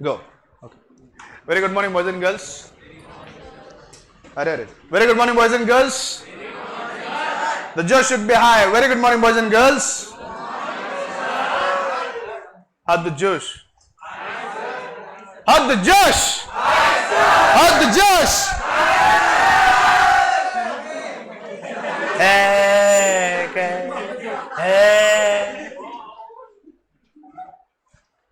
Go. Okay. Very good morning, boys and girls. Arre. Very good morning, boys and girls. The josh should be high. Very good morning, boys and girls. How's the josh? How's the josh? How's the josh?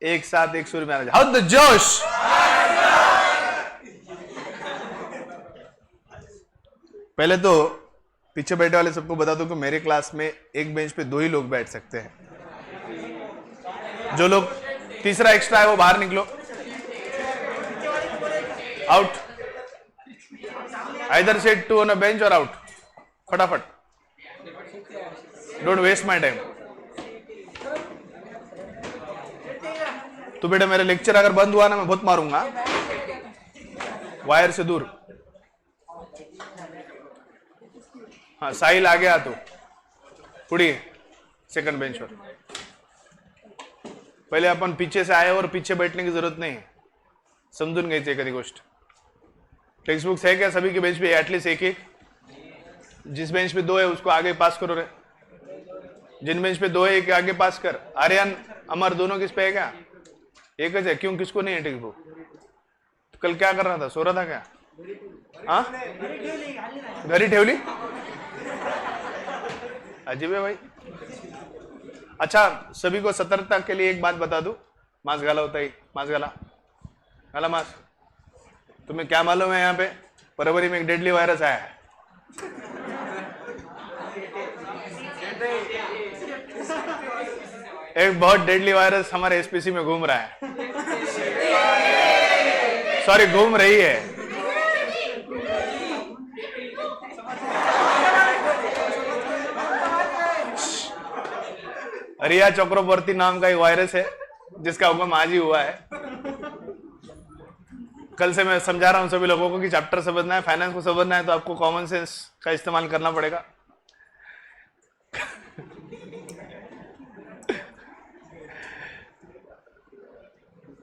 एक साथ एक सुर में आना चाहिए। How the जोश। पहले तो पीछे बैठे वाले सबको बता दूं कि मेरे क्लास में एक बेंच पे 2 ही लोग बैठ सकते हैं। जो लोग तीसरा एक्स्ट्रा है वो बाहर निकलो, out. Either sit to on a bench और आउट, फटाफट। Don't waste my time. तो बेटा मेरा लेक्चर अगर बंद हुआ ना मैं बहुत मारूंगा, वायर से दूर। हाँ साहिल आ गया तो पुढे सेकंड बेंच पर। पहले अपन पीछे से आए और पीछे बैठने की जरूरत नहीं, समझून घ्यायची एखादी गोष्ट। टेक्स्ट बुक्स है क्या सभी के बेंच पे? एटलीस्ट एक एक। जिस बेंच पे 2 है उसको आगे पास करो रे। जिन बेंच पे 2 है एक आगे पास कर। आर्यन अमर दोनों किस पे है क्या? एक है। क्यों, किसको नहीं है टेक्स्ट बुक? तो कल क्या कर रहा था, सो रहा था क्या? हाँ घरी ठेवली। अजीब है भाई। अच्छा सभी को सतर्कता के लिए एक बात बता दूं, मास्क गाला होता है, मास्क गाला गाला मास्क। तुम्हें क्या मालूम है यहाँ पे फरवरी में एक डेडली वायरस आया है। एक बहुत डेडली वायरस हमारे एसपीसी में घूम रहा है, सॉरी घूम रही है। रिया चक्रवर्ती नाम का एक वायरस है जिसका हुक्म आज ही हुआ है। कल से मैं समझा रहा हूं सभी लोगों को कि चैप्टर समझना है, फाइनेंस को समझना है तो आपको कॉमन सेंस का इस्तेमाल करना पड़ेगा।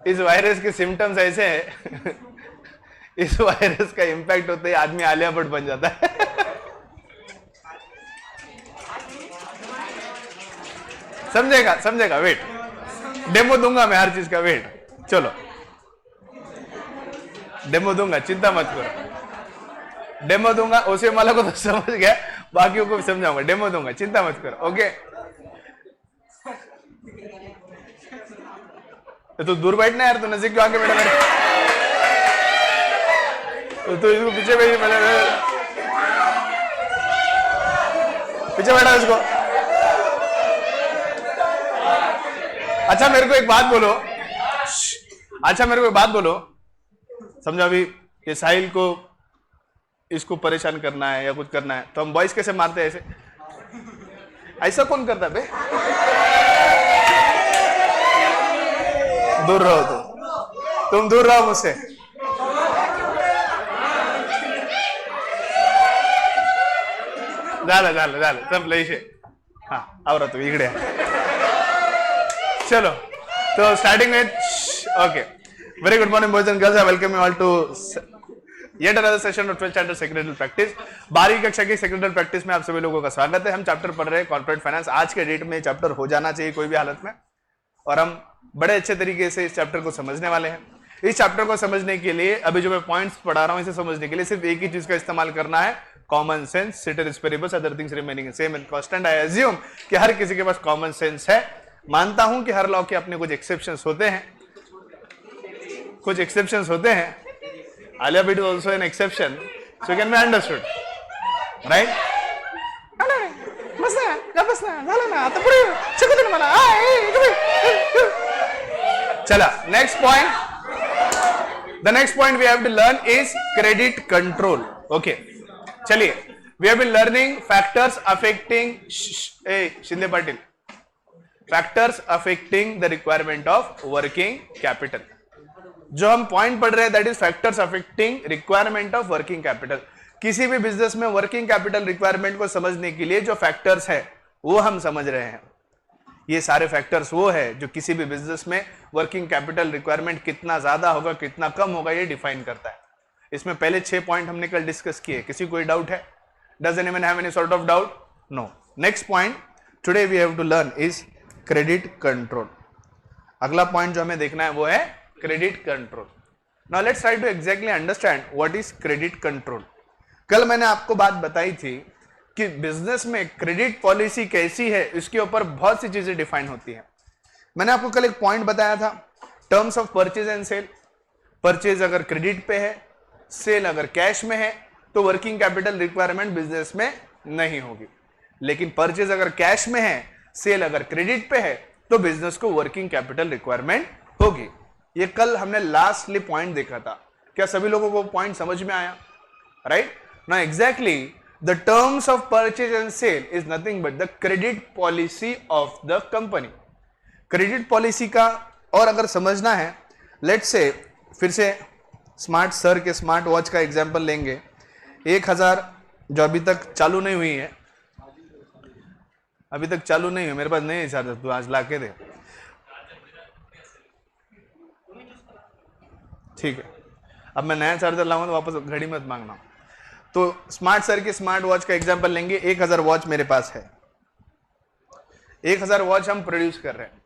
इस वायरस के सिम्टम्स ऐसे हैं इस वायरस का इंपैक्ट होते ही आदमी आलिया भट्ट बन जाता है। समझेगा समझेगा, वेट। डेमो दूंगा मैं हर चीज का, वेट। चलो डेमो दूंगा, चिंता मत करो। डेमो दूंगा, उसे माला को तो समझ गया, बाकियों को भी समझाऊंगा। डेमो दूंगा, चिंता मत करो। ओके तो दूर बैठना यार, तो नजदीक क्यों आके बैठा मेरे? तो इसको पीछे बैठ, पीछे बैठा इसको। अच्छा मेरे को एक बात बोलो, अच्छा मेरे को एक बात बोलो, समझो अभी ये साहिल को इसको परेशान करना है या कुछ करना है तो हम बॉयज कैसे मारते हैं? ऐसे ऐसा कौन करता बे? दूर रहो तुम दूर रहो मुझसे। झालं संपलं इशे। हाँ आवरा तू इकडे। चलो तो स्टार्टिंग में okay. Very good morning boys and girls, I welcome you all to yet another session of 12th standard secretary practice. 12वीं कक्षा की सेक्रेटरी प्रैक्टिस में आप सभी लोगों का स्वागत है। हम चैप्टर पढ़ रहे हैं कॉर्पोरेट फाइनेंस। आज के डेट में चैप्टर हो जाना चाहिए कोई भी हालत में, और हम बड़े अच्छे तरीके से इस चैप्टर को समझने वाले हैं। इस चैप्टर को समझने के लिए अभी जो मैं पॉइंट्स पढ़ा रहा हूं इसे समझने के लिए सिर्फ एक ही चीज का इस्तेमाल करना है, common sense. Ceteris paribus other things remaining same and constant. I assume कि हर किसी के पास कॉमन सेंस है। मानता हूं कि हर लॉ के अपने कुछ एक्सेप्शंस होते हैं, कुछ एक्सेप्शंस होते हैं। Alia Bhatt is also an exception, so can be understood, right? चला next point. The next point we have to learn is credit control. Okay चलिए, we have been learning factors affecting Shinde Patil, factors affecting the requirement of working capital. जो हम point पढ़ रहे हैं that is factors affecting requirement of working capital. किसी भी business में working capital requirement को समझने के लिए जो फैक्टर्स है वो हम समझ रहे हैं। ये सारे फैक्टर्स वो है जो किसी भी बिजनेस में वर्किंग कैपिटल रिक्वायरमेंट कितना ज्यादा होगा कितना कम होगा ये डिफाइन करता है। इसमें पहले 6 पॉइंट हमने कल डिस्कस किए। किसी कोई डाउट है? Does anyone have any sort of doubt? No. Next point today we have to learn is credit control. अगला पॉइंट जो हमें देखना है वो है credit control. Now let's try to exactly understand what is credit control. कल मैंने आपको बात बताई थी कि बिजनेस में क्रेडिट पॉलिसी कैसी है इसके ऊपर बहुत सी चीजें डिफाइन होती हैं। मैंने आपको कल एक पॉइंट बताया था, terms of purchase and sale. Purchase अगर क्रेडिट पे है, सेल अगर कैश में है, तो वर्किंग कैपिटल रिक्वायरमेंट बिजनेस में नहीं होगी। लेकिन परचेज अगर कैश में है, सेल अगर क्रेडिट पे है, तो बिजनेस को वर्किंग कैपिटल रिक्वायरमेंट होगी। ये कल हमने लास्टली पॉइंट देखा था। क्या सभी लोगों को पॉइंट समझ में आया? Right now exactly the terms of purchase and sale is nothing but the credit policy of the company. Credit policy का और अगर समझना है, लेट्स से फिर से स्मार्ट सर के स्मार्ट वॉच का एग्जांपल लेंगे। 1000 जो अभी तक चालू नहीं हुई है, अभी तक चालू नहीं है, मेरे पास नहीं है चार्जर, तू आज ला के दे। ठीक है, अब मैं नया चार्जर लाऊंगा तो वापस घड़ी मत मांगना। तो स्मार्ट सर के स्मार्ट वॉच का एग्जांपल लेंगे। 1000 वॉच मेरे पास है, 1000 वॉच हम प्रोड्यूस कर रहे हैं।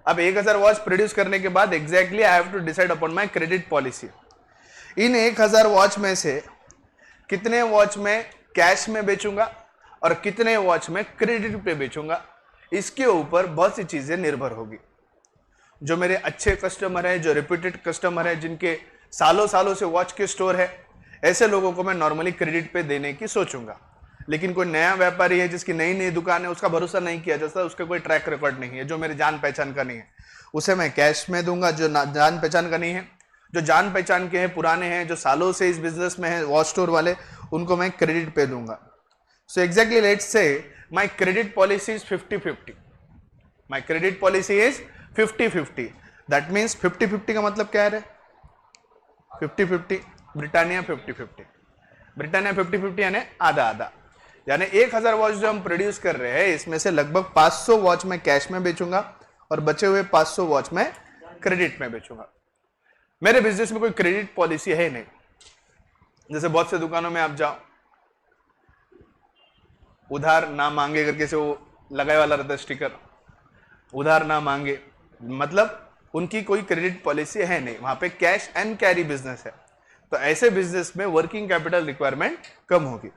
अब 1000 वॉच प्रोड्यूस करने के बाद exactly I have to decide upon my credit policy. इन 1000 वॉच में से कितने वॉच में कैश में बेचूंगा और कितने वॉच में क्रेडिट पे बेचूंगा, इसके ऊपर बहुत सी चीजें निर्भर होगी। जो मेरे अच्छे कस्टमर है, जो रिपीटेड कस्टमर है, जिनके सालों सालों से वॉच के स्टोर है, ऐसे लोगों को मैं नॉर्मली क्रेडिट पे देने की सोचूंगा। लेकिन कोई नया व्यापारी है जिसकी नई नई दुकान है, उसका भरोसा नहीं किया जाता, उसका कोई ट्रैक रिकॉर्ड नहीं है, जो मेरे जान पहचान का नहीं है, उसे मैं कैश में दूंगा। जो जान पहचान का नहीं है, जो जान पहचान के हैं, पुराने हैं, जो सालों से इस बिजनेस में है, वॉच स्टोर वाले, उनको मैं क्रेडिट पे दूंगा। So exactly let's say my credit policy is 50-50। My credit policy is 50-50। That means 50-50 का मतलब क्या है? 50-50 ब्रिटानिया 50-50। ब्रिटानिया 50-50 यानी आधा आधा। यानी 1000 वॉच जो हम प्रोड्यूस कर रहे हैं, इसमें से लगभग 500 वॉच में कैश में बेचूंगा और बचे हुए 500 वॉच में क्रेडिट में बेचूंगा। मेरे बिजनेस में कोई क्रेडिट पॉलिसी है नहीं। जैसे बहुत से दुकानों में आप जाओ, उधार ना मांगे करके से वो लगाए वाला रहता है स्टिकर, उधार ना मांगे, मतलब उनकी कोई क्रेडिट पॉलिसी है नहीं। वहां पे कैश एंड कैरी बिजनेस है। तो ऐसे बिजनेस में वर्किंग कैपिटल रिक्वायरमेंट कम होगी।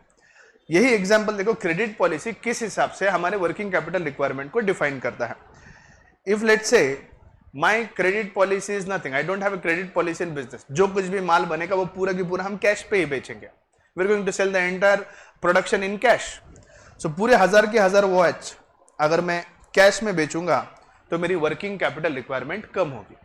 यही एग्जांपल देखो, क्रेडिट पॉलिसी किस हिसाब से हमारे वर्किंग कैपिटल रिक्वायरमेंट को डिफाइन करता है। If let's say my credit policy is nothing, I don't have a credit policy in business. जो कुछ भी माल बनेगा वो पूरा की पूरा हम कैश पे ही बेचेंगे। We are going to sell the entire production in cash. So पूरे 1000 के 1000 वॉच अगर मैं कैश में बेचूंगा तो मेरी वर्किंग कैपिटल रिक्वायरमेंट कम होगी।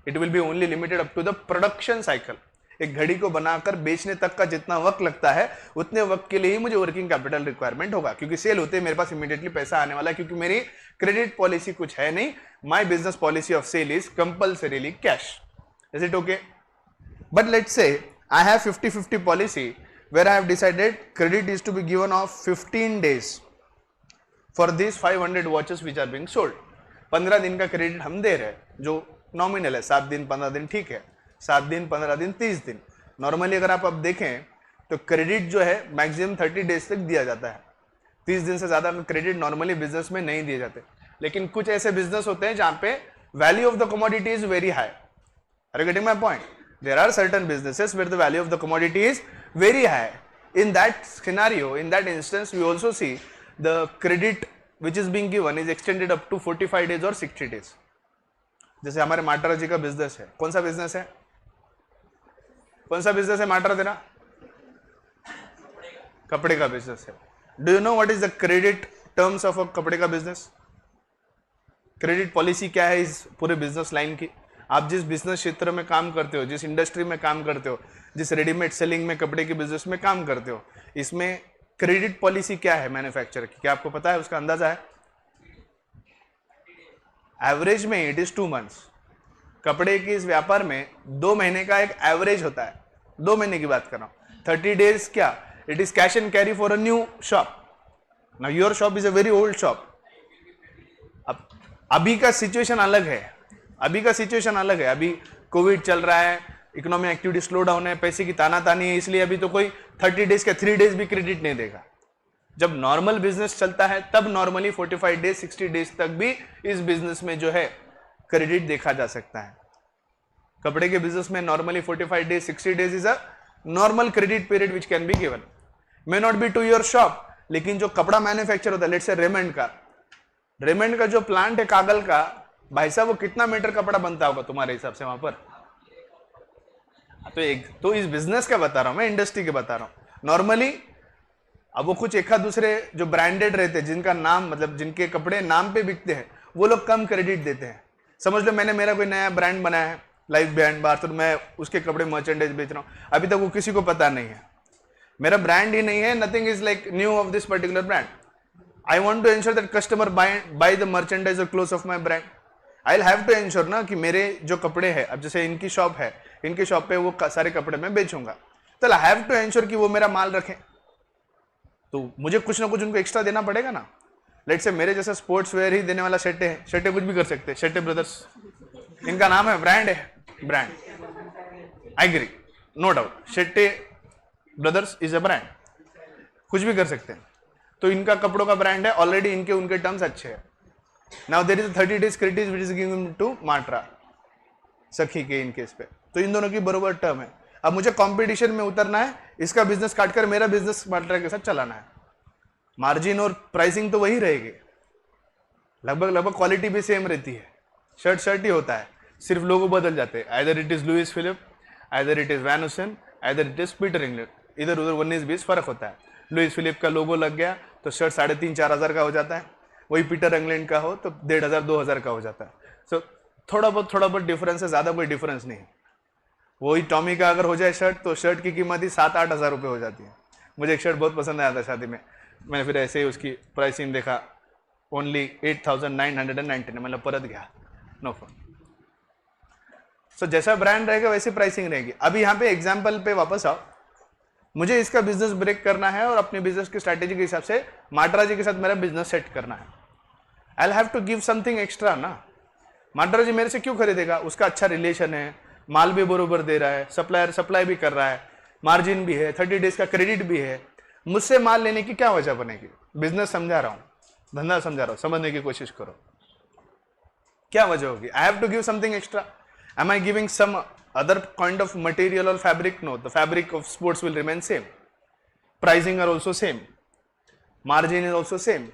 It will be only limited up to the production cycle. एक घड़ी को बनाकर बेचने तक का जितना वक्त लगता है, उतने वक्त के लिए ही मुझे वर्किंग कैपिटल रिक्वायरमेंट होगा, क्योंकि सेल होते ही मेरे पास इमीडिएटली पैसा आने वाला है, क्योंकि मेरी क्रेडिट पॉलिसी कुछ है नहीं। My business policy of sale is compulsorily cash. Is it okay? But let's say I have 50-50 policy where I have decided credit is to be given of 15 days for these 500 watches which are being sold. 15 दिन का credit हम दे रहे हैं, जो nominal है। 7 दिन 15 दिन ठीक है, 7 दिन 15 दिन 30 दिन। नॉर्मली अगर आप अब देखें तो क्रेडिट जो है मैक्सिमम 30 डेज तक दिया जाता है। 30 दिन से ज्यादा क्रेडिट नॉर्मली बिजनेस में नहीं दिए जाते। लेकिन कुछ ऐसे बिजनेस होते हैं जहां पे value of the commodity is very high. Are you getting my point? There are certain businesses where the value of the commodity is very high. In that scenario, in that instance, we also see the credit which is being given is extended up to 45 days or 60 days. जैसे हमारे माटरा जी का business है। कौन सा business है? कौन सा business है माटरा तेरा? कपड़े का बिजनेस है। Do you know what is the credit terms of a कपड़े का बिजनेस? क्रेडिट पॉलिसी क्या है इस पूरे बिजनेस लाइन की? आप जिस बिजनेस क्षेत्र में काम करते हो, जिस इंडस्ट्री में काम करते हो, जिस रेडीमेड सेलिंग में कपड़े के बिजनेस में काम करते हो, इसमें क्रेडिट पॉलिसी क्या है मैन्युफैक्चरर की? क्या आपको पता है? उसका अंदाजा है? एवरेज में इट इज 2 मंथ्स। कपड़े के इस व्यापार में 2 महीने का एक एवरेज होता है। 2 महीने की बात कर रहा हूं। 30 डेज क्या? It is cash and carry for a new shop. Now your shop is a very old shop. अब अभी का सिचुएशन अलग है, अभी का सिचुएशन अलग है। अभी कोविड चल रहा है, इकोनॉमिक एक्टिविटी स्लो डाउन है, पैसे की तानातानी है, इसलिए अभी तो कोई 30 डेज का 3 डेज भी क्रेडिट नहीं देगा। जब नॉर्मल बिजनेस चलता है तब नॉर्मली 45 डेज 60 डेज तक भी इस बिजनेस में जो है क्रेडिट देखा जा सकता है। कपड़े के बिजनेस में normally 45 days 60 days is a normal credit period which can be given, may not be to your shop, लेकिन जो कपड़ा मैन्युफैक्चर होता है, लेट्स से रेमंड का जो प्लांट है कागल का, भाई साहब वो कितना मीटर कपड़ा बनता होगा तुम्हारे हिसाब से वहां पर? तो इस बिजनेस का बता रहा हूं मैं, इंडस्ट्री के बता रहा हूं। नॉर्मली अब वो कुछ एक दूसरे जो ब्रांडेड रहते हैं, जिनका नाम मतलब जिनके कपड़े नाम पे बिकते हैं, वो लोग कम क्रेडिट देते हैं। समझ लो मैंने मेरा कोई नया ब्रांड बनाया है, लाइफ ब्रांड बार, तो मैं उसके कपड़े मर्चेंडाइज बेच रहा हूं, अभी तक वो किसी को पता नहीं है, मेरा ब्रांड ही नहीं है, nothing is like new of this particular brand. I want to ensure that customer buy the merchandise और cloth of my brand. I will have to ensure ना कि मेरे जो कपड़े हैं, अब जैसे इनकी शॉप है, इनकी शॉप पे वो सारे कपड़े मैं बेचूंगा, तो आई हैव टू एंश्योर कि वो मेरा माल रखें, तो मुझे कुछ ना कुछ उनको एक्स्ट्रा देना पड़ेगा ना। लेट्स से मेरे जैसा स्पोर्ट्स वेयर ही देने वाला शेट्टे है, शेट्टे कुछ भी कर सकते हैं, शेट्टे ब्रदर्स इनका नाम है, ब्रांड है, brand, I agree, no doubt, Shetty brothers is a brand, कुछ भी कर सकते हैं, तो इनका कपड़ों का ब्रांड है ऑलरेडी, इनके उनके टर्म्स अच्छे हैं। Now there is 30 days credit which is given to Matra Sakhi के इन केस पे, तो इन दोनों की बरोबर टर्म है। अब मुझे कंपटीशन में उतरना है, इसका बिजनेस काटकर मेरा बिजनेस माट्रा के साथ चलाना है, मार्जिन और प्राइसिंग तो वही रहेगी, लगभग क्वालिटी भी सेम रहती है, शर्ट ही होता है, सिर्फ लोगो बदल जाते हैं, either it is Louis Philippe, either it is Van Heusen, either it is Peter England, इधर उधर 19-20 फर्क होता है। लुइस फिलिप का लोगो लग गया तो शर्ट 3,500-4 हज़ार का हो जाता है, वही पीटर इंग्लैंड का हो तो 1,500-2,000 का हो जाता है। सो थोड़ा बहुत डिफरेंस है, ज्यादा कोई डिफरेंस नहीं। वही टॉमी का अगर हो जाए शर्ट, तो शर्ट की कीमत ही 7-8 हज़ार रुपये हो जाती है। मुझे एक शर्ट बहुत पसंद आया था शादी में, मैंने फिर ऐसे ही उसकी प्राइसिंग देखा, ओनली 8,999, मतलब परत गया, नो फोन। सो जैसा ब्रांड रहेगा वैसी प्राइसिंग रहेगी। अभी यहाँ पे एग्जाम्पल पे वापस आओ, मुझे इसका बिजनेस ब्रेक करना है और अपने बिजनेस की स्ट्रैटेजी के हिसाब से माट्रा जी के साथ मेरा बिजनेस सेट करना है। I will have to give something extra ना। माट्रा जी मेरे से क्यों खरीदेगा? उसका अच्छा रिलेशन है, माल भी बरोबर दे रहा है, सप्लायर सप्लाई भी कर रहा है, मार्जिन भी है, 30 डेज का क्रेडिट भी है। मुझसे माल लेने की क्या वजह बनेगी? बिजनेस समझा रहा हूं, धंधा समझा रहा हूं, समझने की कोशिश करो क्या वजह होगी। I have to give something extra. Am I giving some other kind of material or fabric? No, the fabric of sports will remain same. Pricing are also same. Margin is also same.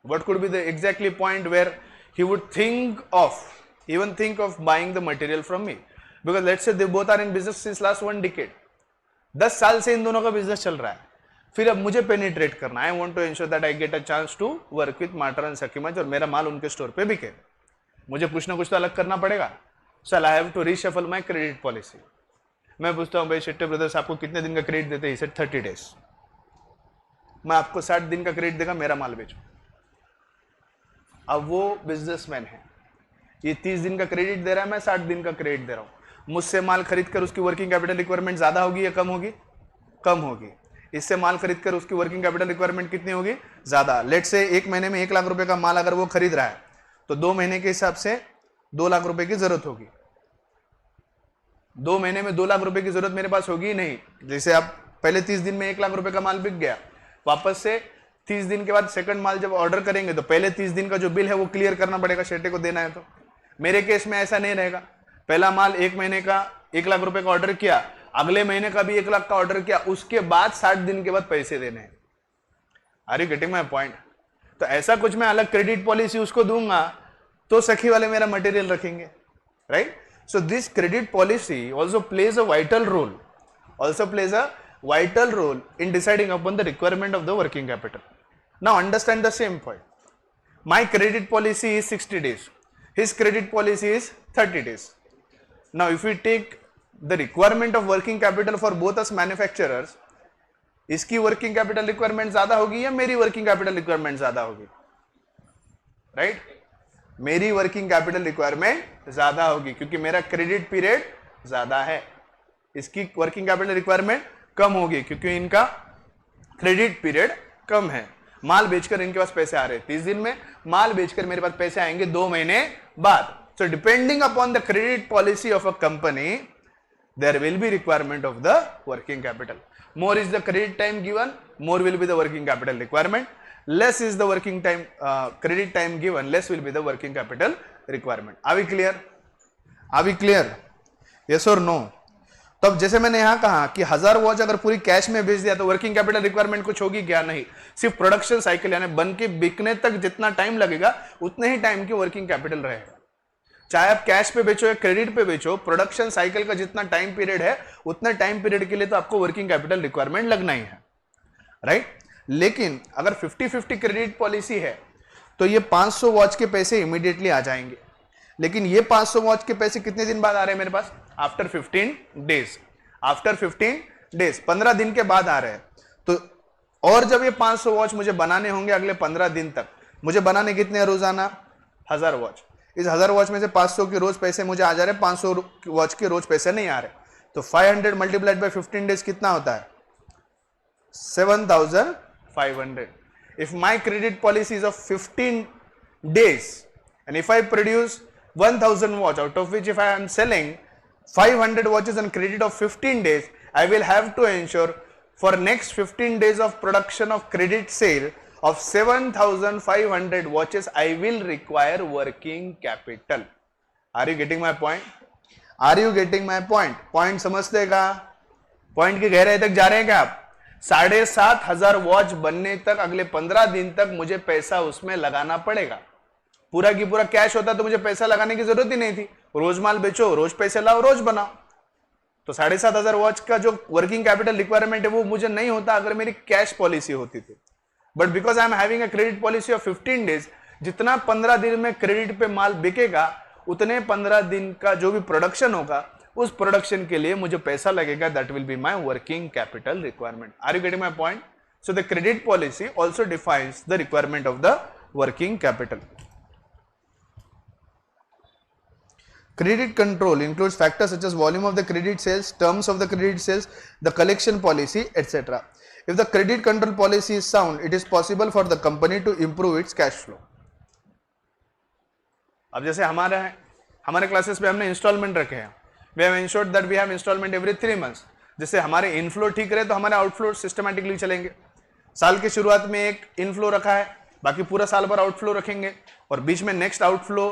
What could be the exactly point where he would even think of buying the material from me? Because let's say they both are in business since last 1 decade. 10 साल से इन दोनों का business चल रहा है। फिर अब मुझे पेनिट्रेट करना है। I want to ensure that I get a chance to work with Matra and Sakimaj और मेरा माल उनके स्टोर पे बिके। मुझे कुछ ना कुछ तो अलग करना पड़ेगा। So I have to reshuffle my credit policy. मैं पूछता हूँ भाई शेट्टे ब्रदर्स आपको कितने दिन का क्रेडिट देते हैं? इसे 30 डेज। मैं आपको 60 दिन का क्रेडिट देगा, मेरा माल बेचो। अब वो बिजनेसमैन है, ये 30 दिन का क्रेडिट दे रहा है, मैं 60 दिन का क्रेडिट दे रहा हूँ। मुझसे माल खरीद कर उसकी वर्किंग कैपिटल रिक्वायरमेंट ज्यादा होगी या कम होगी? कम होगी। इससे माल खरीद कर उसकी वर्किंग कैपिटल रिक्वायरमेंट कितनी होगी? ज्यादा। लेट से 1 महीने में 1 लाख रुपए का माल अगर वो खरीद रहा है तो 2 महीने के हिसाब से 2 लाख रुपए की जरूरत होगी। 2 महीने में 2 लाख रुपए की जरूरत मेरे पास होगी ही नहीं। जैसे आप पहले 30 दिन में 1 लाख रुपए का माल बिक गया, वापस से 30 दिन के बाद सेकंड माल जब ऑर्डर करेंगे तो पहले 30 दिन का जो बिल है वो क्लियर करना पड़ेगा, शेट्टे को देना है। तो मेरे केस में ऐसा नहीं रहेगा। पहला माल 1 महीने का 1 लाख रुपए का ऑर्डर किया, अगले महीने का भी 1 लाख का ऑर्डर किया, उसके बाद 60 दिन के बाद पैसे देने हैं। Are you getting my point? तो ऐसा कुछ मैं अलग क्रेडिट पॉलिसी उसको दूंगा तो सखी वाले मेरा मटेरियल रखेंगे, right? So this credit policy also plays a vital role in deciding upon the requirement of the working capital. Now understand the same point. My credit policy is 60 days. His credit policy is 30 days. Now if we take the requirement of working capital for both us manufacturers, इसकी working capital requirement ज्यादा होगी या मेरी working capital requirement ज्यादा होगी? Right? मेरी working capital requirement ज्यादा होगी क्योंकि मेरा क्रेडिट पीरियड ज्यादा है। इसकी वर्किंग कैपिटल रिक्वायरमेंट कम होगी क्योंकि इनका क्रेडिट पीरियड कम है। माल बेचकर इनके पास पैसे आ रहे हैं 30 दिन में, माल बेचकर मेरे पास पैसे आएंगे 2 महीने बाद. So depending upon the credit policy of a company, there will be requirement of the working capital. More is the credit time given, more will be the working capital requirement. Less is the working time, credit time given, less will be the working capital requirement. Are we clear? Are we clear? Yes or no? तो अब जैसे मैंने यहां कहा कि 1000 watch अगर पूरी cash में बेच दिया तो वर्किंग कैपिटल रिक्वायरमेंट कुछ होगी क्या? नहीं. सिर्फ प्रोडक्शन साइकिल यानी बन के बिकने तक जितना टाइम लगेगा उतने ही टाइम की वर्किंग कैपिटल रहेगा. चाहे आप कैश पे बेचो या क्रेडिट पे बेचो, प्रोडक्शन साइकिल का जितना टाइम पीरियड है उतना टाइम पीरियड के लिए तो आपको वर्किंग कैपिटल रिक्वायरमेंट लगना ही है, राइट. लेकिन अगर 50-50 क्रेडिट पॉलिसी है तो ये 500 वॉच के पैसे इमीडिएटली आ जाएंगे. लेकिन ये 500 वॉच के पैसे कितने दिन बाद आ रहे हैं मेरे पास? After 15 days. आफ्टर 15 डेज, 15 दिन के बाद आ रहे हैं. तो और जब ये 500 वॉच मुझे बनाने होंगे अगले 15 दिन तक, मुझे बनाने कितने हैं रोजाना? 1000 वॉच. इस 1000 वॉच में से 500 के रोज पैसे मुझे आ जा रहे हैं, 500 वॉच के रोज पैसे नहीं आ रहे. तो 500 मल्टीप्लाइड बाय 15 डेज कितना होता है? 7500. If my credit policy is of 15 days and if I produce 1000 watch, out of which if I am selling 500 watches on credit of 15 days, I will have to ensure for next 15 days of production of credit sale of 7500 watches, I will require working capital. Are you getting my point? Are you getting my point? Point समझते का? Point की गहराई तक जा रहे हैं क्या आप? 7500 वॉच बनने तक अगले 15 दिन तक मुझे पैसा उसमें लगाना पड़ेगा. पूरा की पूरा कैश होता तो मुझे पैसा लगाने की जरूरत ही नहीं थी. रोज माल बेचो, रोज पैसे लाओ, रोज बनाओ. तो 7500 वॉच का जो वर्किंग कैपिटल रिक्वायरमेंट है वो मुझे नहीं होता अगर मेरी कैश पॉलिसी होती थी. But because I am having a credit policy of 15 days, जितना 15 दिन में क्रेडिट पे माल बिकेगा उतने 15 दिन का जो भी प्रोडक्शन होगा उस प्रोडक्शन के लिए मुझे पैसा लगेगा. That will be my working capital requirement. Are you getting my point? So the credit policy also defines the requirement of the working capital. Credit control includes factors such as volume of the credit sales, terms of the credit sales, the collection policy, etc. If the credit control policy is sound, it is possible for the company to improve its cash flow. अब जैसे हमारे classes पे हमने instalment रखे हैं. We have ensured that we have installment every 3 months. जिससे हमारे inflow ठीक रहे तो हमारे आउटफ्लो सिस्टमैटिकली चलेंगे. साल की शुरुआत में एक इनफ्लो रखा है, बाकी पूरा साल भर आउटफ्लो रखेंगे और बीच में नेक्स्ट आउटफ्लो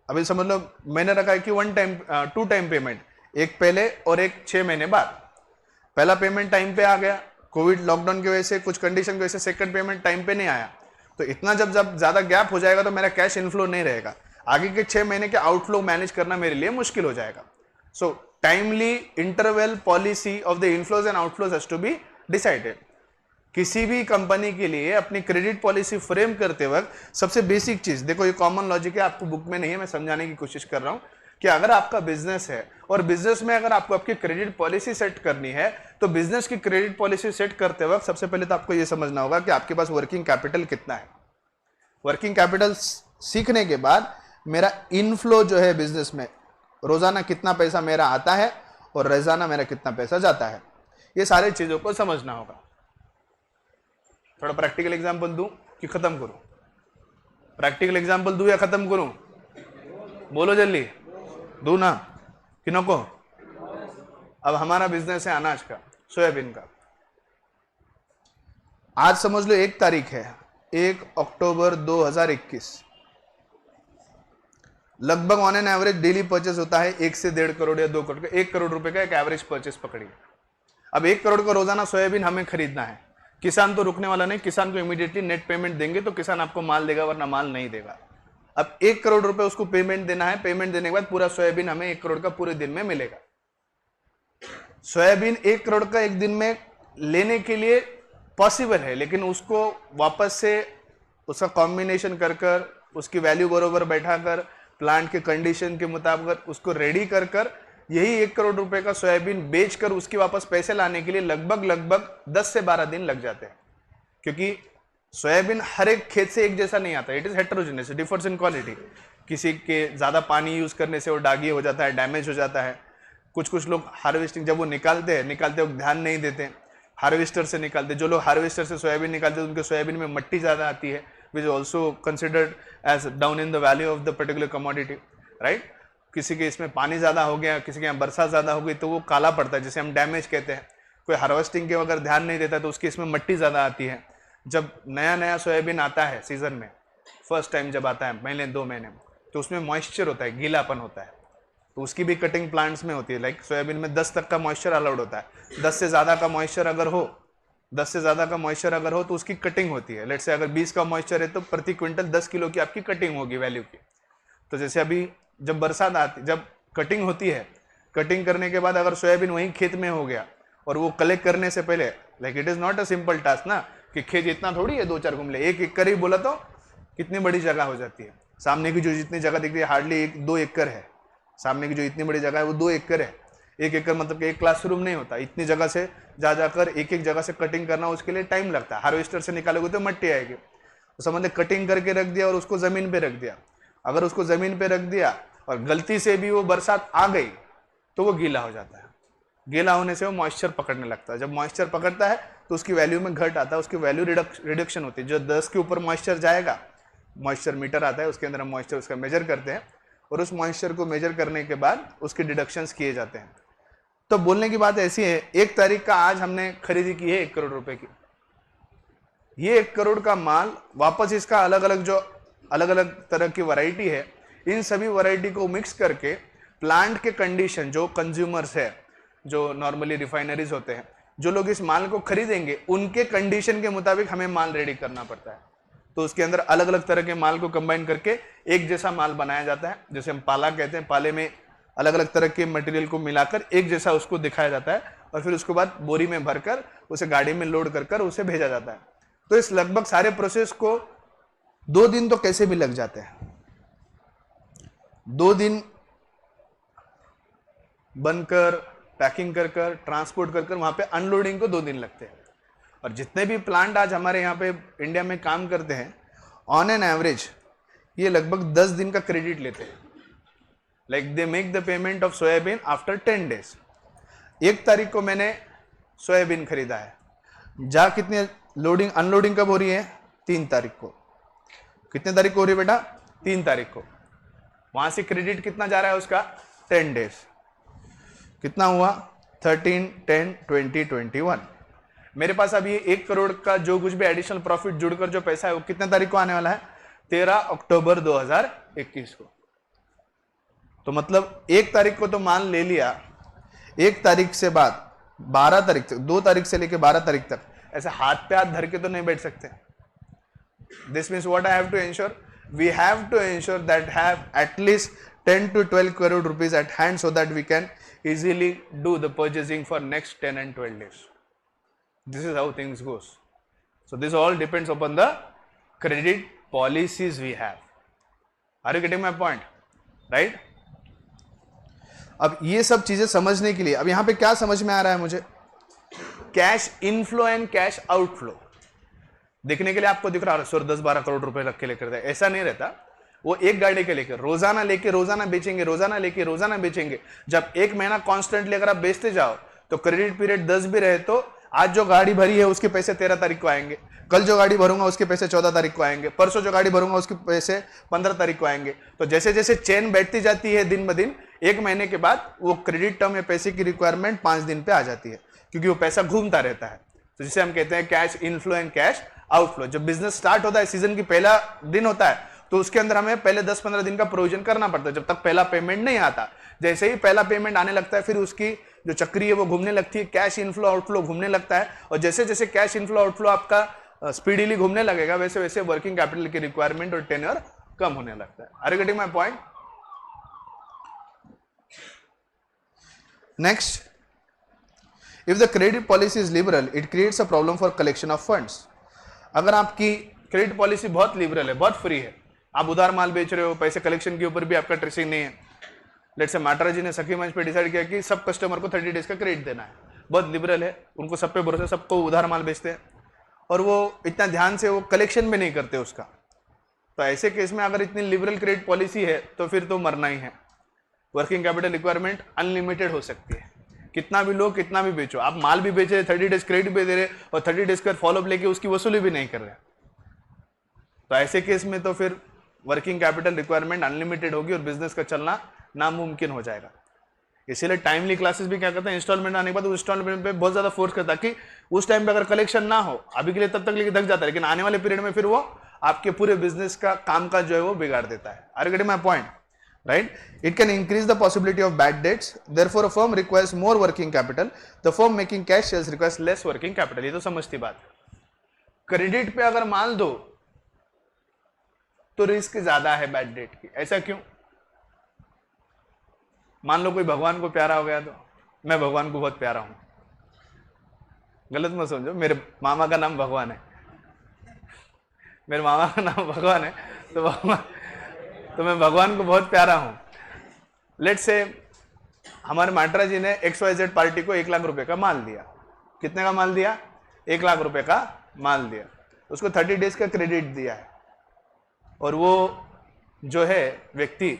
अभी समझ लो मैंने रखा है कि 2 टाइम पेमेंट, एक पहले और एक 6 महीने बाद. पहला पेमेंट टाइम पे आ गया, कोविड लॉकडाउन की वजह से कुछ कंडीशन की वजह से सेकंड पेमेंट टाइम पे नहीं आया. तो इतना जब ज्यादा गैप हो जाएगा तो मेरा कैश इनफ्लो नहीं रहेगा. आगे के 6 महीने के आउटफ्लो मैनेज करना मेरे लिए मुश्किल हो जाएगा. So timely interval policy of the inflows and outflows has to be decided. किसी भी कंपनी के लिए अपनी क्रेडिट पॉलिसी फ्रेम करते वक्त सबसे बेसिक चीज, देखो ये कॉमन लॉजिक है, आपको बुक में नहीं है, मैं समझाने की कोशिश कर रहा हूं कि अगर आपका बिजनेस है और बिजनेस में अगर आपको आपकी क्रेडिट पॉलिसी सेट करनी है तो बिजनेस की क्रेडिट पॉलिसी सेट करते वक्त सबसे पहले तो आपको यह समझना होगा कि आपके पास वर्किंग कैपिटल कितना है. वर्किंग कैपिटल सीखने के बाद मेरा इनफ्लो जो है बिजनेस में रोजाना कितना पैसा मेरा आता है और रोजाना मेरा कितना पैसा जाता है, ये सारी चीजों को समझना होगा. थोड़ा प्रैक्टिकल एग्जांपल दूं कि खत्म करूं? प्रैक्टिकल एग्जांपल दूं या खत्म करूं? बोलो जल्दी. दूं ना कि नको? अब हमारा बिजनेस है अनाज का, सोयाबीन का. आज समझ लो 1 तारीख है, 1 अक्टूबर 2021. लगभग on an average daily purchase होता है 1 से 1.5 करोड़ या 2 करोड़ का. 1 करोड़ रुपए का एक एवरेज परचेस पकड़िए. अब 1 करोड़ का रोजाना सोयाबीन हमें खरीदना है. किसान तो रुकने वाला नहीं, किसान को इमीडिएटली नेट पेमेंट देंगे तो किसान आपको माल देगा वरना माल नहीं देगा. अब 1 करोड़ रुपए उसको पेमेंट देना है. पेमेंट देने के बाद पूरा सोयाबीन हमें 1 करोड़ का पूरे दिन में मिलेगा. सोयाबीन 1 करोड़ का एक दिन में लेने के लिए पॉसिबल है, लेकिन उसको वापस से उसका कॉम्बिनेशन कर उसकी वैल्यू बरोबर बैठाकर प्लांट के कंडीशन के मुताबिक उसको रेडी कर यही 1 करोड़ रुपए का सोयाबीन बेचकर उसके वापस पैसे लाने के लिए लगभग 10 से 12 दिन लग जाते हैं. क्योंकि सोयाबीन हर एक खेत से एक जैसा नहीं आता. It is heterogeneous, differs in quality. किसी के ज्यादा पानी यूज करने से वो डागी हो जाता है, डैमेज हो जाता है. कुछ लोग हार्वेस्टिंग जब वो निकालते वक्त ध्यान नहीं देते. हार्वेस्टर से निकालते, जो लोग हार्वेस्टर से सोयाबीन निकालते हैं उनके सोयाबीन में मट्टी ज़्यादा आती है, which is also considered as down in the value of the particular commodity, right. किसी के इसमें पानी ज़्यादा हो गया, किसी के यहाँ बरसात ज़्यादा हो गई तो वो काला पड़ता है, जिसे हम डैमेज कहते हैं। कोई हार्वेस्टिंग के अगर ध्यान नहीं देता तो उसकी इसमें मट्टी ज़्यादा आती है। जब नया नया सोयाबीन आता है सीजन में, फर्स्ट टाइम जब आता है महीने 2 महीने, तो उसमें मॉइस्चर होता है, गीलापन होता है, तो उसकी भी कटिंग प्लांट्स में होती है। लाइक सोयाबीन में 10 तक का मॉइस्चर अलाउड होता है। 10 से ज़्यादा का मॉइस्चर अगर हो, 10 से ज़्यादा का मॉइस्चर अगर हो तो उसकी कटिंग होती है। लेट से अगर 20 का मॉइस्चर है तो प्रति क्विंटल 10 किलो की आपकी कटिंग होगी वैल्यू की। तो जैसे अभी जब बरसात आती, जब कटिंग होती है, कटिंग करने के बाद अगर सोयाबीन वहीं खेत में हो गया और वो कलेक्ट करने से पहले, like it is not a simple task ना, कि खेत इतना थोड़ी है 2-4 घुमले, 1 एकड़ ही बोला तो कितनी बड़ी जगह हो जाती है। सामने की जो जितनी जगह दिख रही है हार्डली 1-2 एकड़ है, सामने की जो इतनी बड़ी जगह है वो 2 एकड़ है। 1 एकड़ मतलब कि एक क्लासरूम नहीं होता, इतनी जगह से जाकर एक जगह से कटिंग करना उसके लिए टाइम लगता है। हार्वेस्टर से निकालोगे तो मट्टी आएगी, तो समझ ले कटिंग करके रख दिया और उसको ज़मीन पे रख दिया। अगर उसको ज़मीन पे रख दिया और गलती से भी वो बरसात आ गई तो वो गीला हो जाता है। गीला होने से वो मॉइस्चर पकड़ने लगता है। जब मॉइस्चर पकड़ता है तो उसकी वैल्यू में घट आता है, उसकी वैल्यू रिडक्शन होती है। जो 10 के ऊपर मॉइस्चर जाएगा, मॉइस्चर मीटर आता है, उसके अंदर हम मॉइस्चर उसका मेजर करते हैं और उस मॉइस्चर को मेजर करने के बाद उसके डिडक्शंस किए जाते हैं। तो बोलने की बात ऐसी है, 1 तारीख का आज हमने खरीदी की है 1 करोड़ रुपए की। ये 1 करोड़ का माल वापस इसका अलग अलग तरह की वैरायटी है, इन सभी वैरायटी को मिक्स करके प्लांट के कंडीशन, जो कंज्यूमर्स है, जो नॉर्मली रिफाइनरीज होते हैं, जो लोग इस माल को खरीदेंगे, उनके कंडीशन के मुताबिक हमें माल रेडी करना पड़ता है। तो उसके अंदर अलग अलग तरह के माल को कंबाइन करके एक जैसा माल बनाया जाता है, जैसे हम पाला कहते हैं। पाले में अलग अलग तरह के मटेरियल को मिलाकर एक जैसा उसको दिखाया जाता है और फिर उसके बाद बोरी में भरकर उसे गाड़ी में लोड कर उसे भेजा जाता है। तो इस लगभग सारे प्रोसेस को 2 दिन तो कैसे भी लग जाते हैं। 2 दिन बनकर, पैकिंग कर ट्रांसपोर्ट कर वहां पे अनलोडिंग को 2 दिन लगते हैं। और जितने भी प्लांट आज हमारे यहाँ पे इंडिया में काम करते हैं, ऑन एन एवरेज ये लगभग 10 दिन का क्रेडिट लेते हैं। Like they make the payment of soybean after 10 days. 1 तारीख को मैंने सोयाबीन खरीदा है, जा कितने लोडिंग अनलोडिंग कब हो रही है? 3 तारीख को। कितने तारीख को हो रही है बेटा? 3 तारीख को। वहां से क्रेडिट कितना जा रहा है उसका? 10 डेज। कितना हुआ? 13, 10, 20, 21। मेरे पास अभी 1 करोड़ का जो कुछ भी एडिशनल प्रॉफिट जुड़कर जो पैसा है वो कितने तारीख को आने वाला है? 13 अक्टूबर 2021 को। तो मतलब 1 तारीख को तो माल ले लिया, 1 तारीख से बाद 12 तारीख तक, 2 तारीख से लेकर 12 तारीख तक ऐसे हाथ पे हाथ धर के तो नहीं बैठ सकते। This means what I have to ensure, we have to ensure that have at least 10 to 12 crore rupees at hand so that we can easily do the purchasing for next 10 and 12 days. This is how things goes. So this all depends upon the credit policies we have. Are you getting my point? Right? अब ये सब चीजें समझने के लिए अब यहां पे क्या समझ में आ रहा है मुझे? Cash inflow and cash outflow देखने के लिए आपको दिख रहा है सर 10-12 करोड़ रुपए रख के लेकर, ऐसा नहीं रहता। वो एक गाड़ी के लेकर रोजाना रोजाना बेचेंगे, रोजाना रोजाना बेचेंगे। जब 1 महीना कॉन्स्टेंटली अगर आप बेचते जाओ तो क्रेडिट पीरियड 10 भी रहे तो आज जो गाड़ी भरी है उसके पैसे 13 तारीख को आएंगे, कल जो गाड़ी भरूंगा उसके पैसे 14 तारीख को आएंगे, परसों जो गाड़ी भरूंगा उसके पैसे 15 तारीख को आएंगे। तो जैसे जैसे चेन बैठती जाती है दिन ब दिन, 1 महीने के बाद वो क्रेडिट टर्म या पैसे की रिक्वायरमेंट 5 दिन पे आ जाती है, क्योंकि वो पैसा घूमता रहता है। तो जिसे हम कहते हैं cash inflow and cash outflow. जब बिजनेस स्टार्ट होता है, सीजन की पहला दिन होता है, तो उसके अंदर हमें पहले 10-15 दिन का प्रोविजन करना पड़ता है, जब तक पहला पेमेंट नहीं आता। जैसे ही पहला पेमेंट आने लगता है, फिर उसकी जो चक्री है वो घूमने लगती है, कैश इनफ्लो आउटफ्लो घूमने लगता है। और जैसे जैसे कैश इनफ्लो आउटफ्लो आपका स्पीडीली घूमने लगेगा, वैसे वैसे वर्किंग कैपिटल की रिक्वायरमेंट और टेन्योर कम होने लगता है। Are you getting my point? Next, if the credit policy is liberal, it creates a problem for collection of funds. अगर आपकी क्रेडिट पॉलिसी बहुत लिबरल है, बहुत फ्री है, आप उधार माल बेच रहे हो, पैसे कलेक्शन के ऊपर भी आपका ट्रेसिंग नहीं है। लेट्स से माटरा जी ने सखी मंच पे डिसाइड किया कि सब कस्टमर को 30 डेज का क्रेडिट देना है, बहुत लिबरल है, उनको सब पे भरोसा, सबको उधार माल बेचते हैं और वो इतना ध्यान से वो कलेक्शन भी नहीं करते उसका। तो ऐसे केस में अगर इतनी लिबरल क्रेडिट पॉलिसी है तो फिर तो मरना ही है। वर्किंग कैपिटल रिक्वायरमेंट अनलिमिटेड हो सकती है, कितना भी लो कितना भी बेचो, आप माल भी बेच रहे, 30 डेज क्रेडिट भी दे रहे और 30 डेज का फॉलोअप लेके उसकी वसूली भी नहीं कर रहे, तो ऐसे केस में तो फिर वर्किंग कैपिटल रिक्वायरमेंट अनलिमिटेड होगी और बिजनेस का चलना नामुमकिन हो जाएगा। इसीलिए टाइमली क्लासेस भी क्या करते हैं, इंस्टॉलमेंट आने के बाद उस इंस्टॉलमेंट पे बहुत ज्यादा फोर्स करता है कि उस टाइम पे अगर कलेक्शन ना हो अभी के लिए तब तक लेके थक जाता है, लेकिन आने वाले पीरियड में फिर वो आपके पूरे बिजनेस का काम का जो है वो बिगाड़ देता है। Are you getting my point, right? It can increase the possibility of bad debts, therefore a firm requires more working capital, the firm making cash sales requires less working capital. ये तो समझती बात है। क्रेडिट पे अगर माल दो तो risk ज्यादा है बैड डेट की, ऐसा क्यों? मान लो कोई भगवान को प्यारा हो गया, तो मैं भगवान को बहुत प्यारा हूं, गलत मत समझो, मेरे मामा का नाम भगवान है, मेरे मामा का नाम भगवान है, तो मैं भगवान को बहुत प्यारा हूं। लेट्स से हमारे माट्रा जी ने XYZ पार्टी को 1 लाख रुपए का माल दिया। कितने का माल दिया? 1 लाख रुपए का माल दिया, उसको 30 डेज का क्रेडिट दिया है और वो जो है व्यक्ति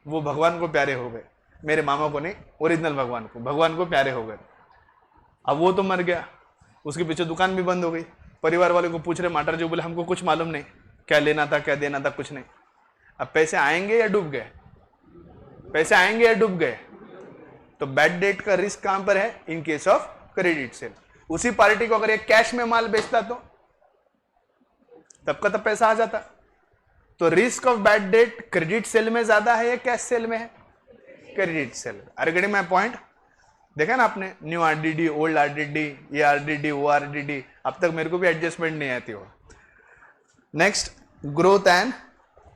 वो भगवान को प्यारे हो गए, मेरे मामा को नहीं, ओरिजिनल भगवान को प्यारे हो गए। अब वो तो मर गया, उसके पीछे दुकान भी बंद हो गई, परिवार वाले को पूछ रहे, माटर जी बोले हमको कुछ मालूम नहीं, क्या लेना था क्या देना था कुछ नहीं। अब पैसे आएंगे या डूब गए? पैसे आएंगे या डूब गए? तो बैड डेट का रिस्क कहां पर है? In case of credit sale. उसी पार्टी को अगर ये कैश में माल बेचता तो तब का तब पैसा आ जाता। तो risk of bad debt credit sale में ज्यादा है या कैश सेल में है? Credit sale. Are you getting my point? देखा ना आपने, न्यू आरडीडी, ओल्ड आरडीडी, ये आरडीडी, वो आरडीडी, अब तक मेरे को भी एडजस्टमेंट नहीं आती हो। Next, growth and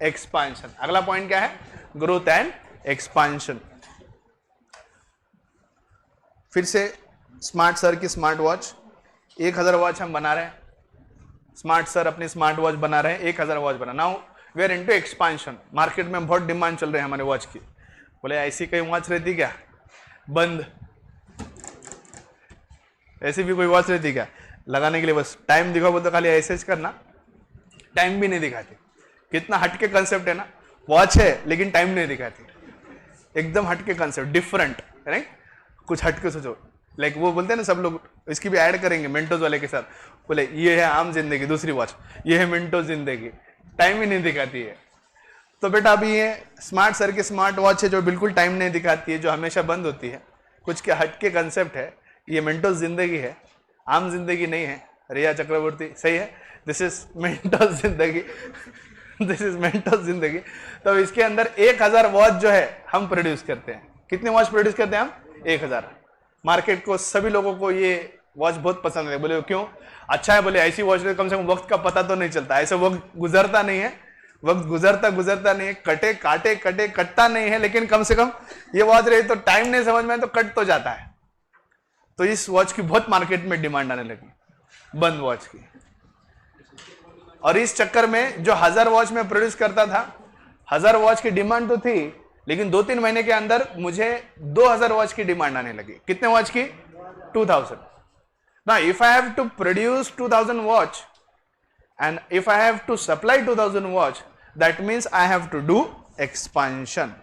expansion. अगला पॉइंट क्या है? Growth and expansion. फिर से स्मार्ट सर की स्मार्ट वॉच, 1000 वॉच हम बना रहे हैं। स्मार्ट सर अपनी स्मार्ट वॉच बना रहे हैं, 1000 वॉच बना। Now we are into expansion. Market में बहुत डिमांड चल रही है हमारे वॉच की। बोले ऐसी कहीं वॉच रहती क्या बंद? ऐसी भी कोई वॉच रहती क्या लगाने के लिए? बस टाइम दिखाओ बोलते खाली ऐसे करना, टाइम भी नहीं दिखाती। कितना हटके कंसेप्ट है ना, वॉच है लेकिन टाइम नहीं दिखाती, एकदम हटके कंसेप्ट, डिफरेंट, राइट? कुछ हटके सोचो। लाइक वो बोलते हैं ना, सब लोग इसकी भी ऐड करेंगे मिंटोज वाले के साथ, बोले ये है आम जिंदगी दूसरी वॉच, ये है मिंटो जिंदगी, टाइम ही नहीं दिखाती है। तो बेटा अभी ये स्मार्ट सर की स्मार्ट वॉच है जो बिल्कुल टाइम नहीं दिखाती है, जो हमेशा बंद होती है, कुछ के हटके कंसेप्ट है। ये मिंटोज जिंदगी है, आम जिंदगी नहीं है। रिया चक्रवर्ती सही है, दिस इज मिंटोज जिंदगी, दिस इज मिंटोज जिंदगी। तो इसके अंदर 1000 वॉच जो है हम प्रोड्यूस करते हैं। कितने वॉच प्रोड्यूस करते हैं हम? 1000। मार्केट को सभी लोगों को ये वॉच बहुत पसंद है। बोले क्यों? अच्छा है, बोले ऐसी वॉच कम से कम वक्त का पता तो नहीं चलता, ऐसे वक्त गुजरता नहीं है, वक्त गुजरता नहीं है, कटे काटे कटे कटता नहीं है, लेकिन कम से कम ये वॉच रही तो टाइम नहीं समझ में तो कट तो जाता है। तो इस वॉच की बहुत मार्केट में डिमांड आने लगी, बंद वॉच की। और इस चक्कर में जो 1000 वॉच में प्रोड्यूस करता था, 1000 वॉच की डिमांड तो थी, लेकिन 2-3 महीने के अंदर मुझे 2000 वॉच की डिमांड आने लगी। कितने वॉच की? 2000। Now if I have to produce 2000 watch and if I have to supply 2000 watch, that means I have to do expansion.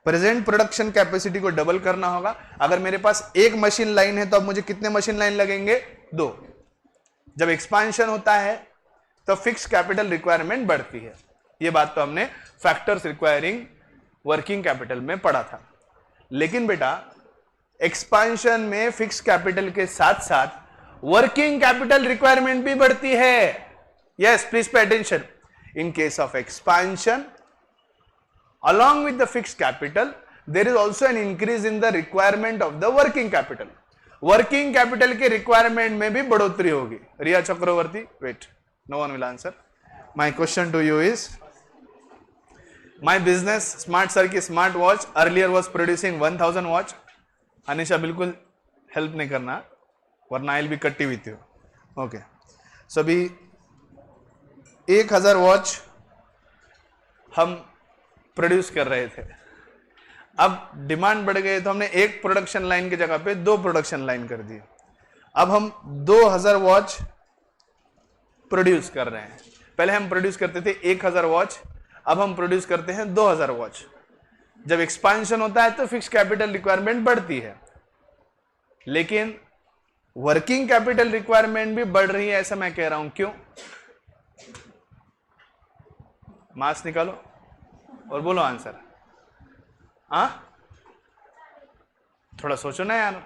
Present production capacity को डबल करना होगा। अगर मेरे पास एक मशीन लाइन है तो अब मुझे कितने मशीन लाइन लगेंगे? 2। जब एक्सपांशन होता है तो फिक्स कैपिटल रिक्वायरमेंट बढ़ती है। यह बात तो हमने फैक्टर्स रिक्वायरिंग वर्किंग कैपिटल में पढ़ा था। लेकिन बेटा एक्सपांशन में फिक्स कैपिटल के साथ साथ वर्किंग कैपिटल रिक्वायरमेंट भी बढ़ती है। Yes, please pay attention. In case of expansion along with the fixed capital there is also an increase in the requirement of the working capital. working capital के requirement में भी बढ़ोतरी होगी। रिया चक्रवर्ती, wait, no one will answer. My question to you is, my business smart sir की smart watch earlier was producing 1000 watch. Anisha बिल्कुल help नहीं करना वरना आई विल बी कट्टी विथ यू। ओके, सो अभी 1000 वॉच हम प्रोड्यूस कर रहे थे। अब डिमांड बढ़ गई तो हमने एक प्रोडक्शन लाइन की जगह पे 2 प्रोडक्शन लाइन कर दी। अब हम 2000 वॉच प्रोड्यूस कर रहे हैं। पहले हम प्रोड्यूस करते थे 1000 वॉच, अब हम प्रोड्यूस करते हैं 2000 वॉच। जब एक्सपांशन होता है तो फिक्स कैपिटल रिक्वायरमेंट बढ़ती है, लेकिन वर्किंग कैपिटल रिक्वायरमेंट भी बढ़ रही है, ऐसा मैं कह रहा हूं। क्यों? मास निकालो और बोलो आंसर। थोड़ा सोचो ना यार,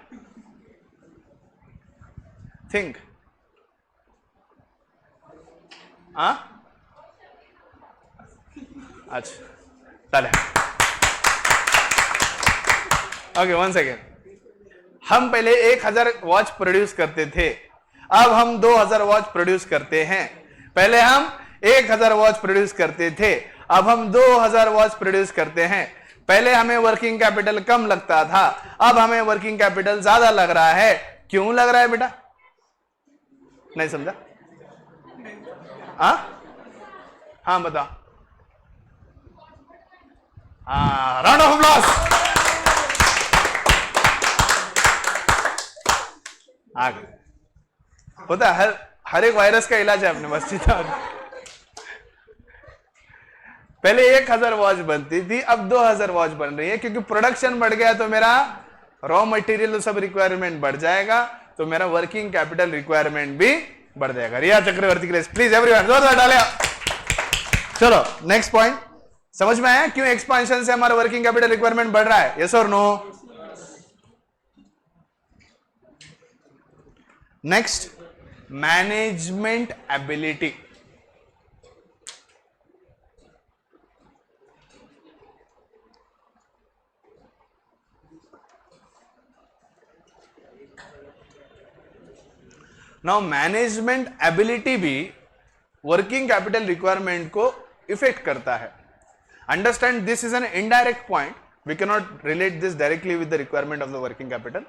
थिंक। अच्छा चले, ओके, 1 सेकेंड। हम पहले 1000 वॉच प्रोड्यूस करते थे, अब हम 2000 वॉच प्रोड्यूस करते हैं। पहले हम 1000 वॉच प्रोड्यूस करते थे, अब हम 2000 वॉच प्रोड्यूस करते हैं। पहले हमें वर्किंग कैपिटल कम लगता था, अब हमें वर्किंग कैपिटल ज्यादा लग रहा है। क्यों लग रहा है बेटा? नहीं समझा? हाँ बताओ। Round of applause. आगे होता है, हर एक वायरस का इलाज है अपने मस्जिद में। पहले 1000 वॉच बनती थी, अब 2000 वॉच बन रही है, क्योंकि प्रोडक्शन बढ़ गया तो मेरा रॉ मटेरियल सब रिक्वायरमेंट बढ़ जाएगा, तो मेरा वर्किंग कैपिटल रिक्वायरमेंट भी बढ़ जाएगा। रिया चक्रवर्ती के लिए प्लीज एवरीवन जोरदार डाले। चलो नेक्स्ट पॉइंट समझ में आया, क्यों एक्सपांशन से हमारा वर्किंग कैपिटल रिक्वायरमेंट बढ़ रहा है? यस और no? Next, management ability. Now management ability भी वर्किंग कैपिटल रिक्वायरमेंट को इफेक्ट करता है। Understand, this is an indirect point, we can not relate this directly with the requirement of the working capital.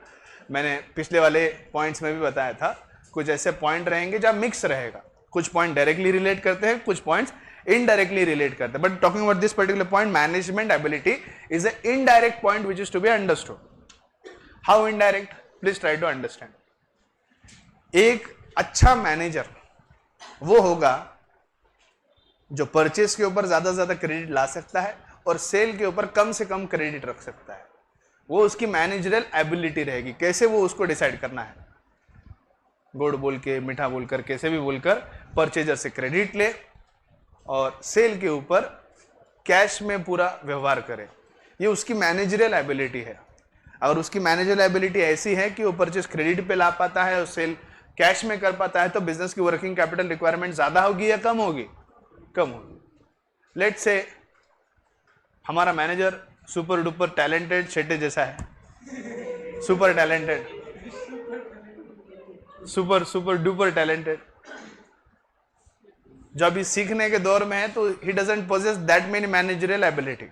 मैंने पिछले वाले points में भी बताया था, कुछ ऐसे पॉइंट रहेंगे जहां मिक्स रहेगा, कुछ पॉइंट डायरेक्टली रिलेट करते हैं, कुछ पॉइंट्स इनडायरेक्टली रिलेट करते हैं। But talking about this particular point, management ability is a indirect point which is to be understood. How indirect? Please try to understand. एक अच्छा मैनेजर वो होगा जो परचेस के ऊपर ज्यादा से ज्यादा क्रेडिट ला सकता है और सेल के ऊपर कम से कम क्रेडिट रख सकता है। वो उसकी मैनेजरल एबिलिटी रहेगी, कैसे वो उसको डिसाइड करना है, गुड़ बोल के, मीठा बोलकर, कैसे भी बोलकर परचेजर से क्रेडिट ले और सेल के ऊपर कैश में पूरा व्यवहार करे। ये उसकी मैनेजरल एबिलिटी है। अगर उसकी मैनेजरल एबिलिटी ऐसी है कि वो परचेज क्रेडिट पे ला पाता है और सेल कैश में कर पाता है, तो बिजनेस की वर्किंग कैपिटल रिक्वायरमेंट ज्यादा होगी या कम होगी? कम होगी। लेट्स से हमारा manager super duper talented Shetty जैसा है, super talented, super duper talented, जो अभी सीखने के दौर में है, तो he doesn't possess that many managerial ability.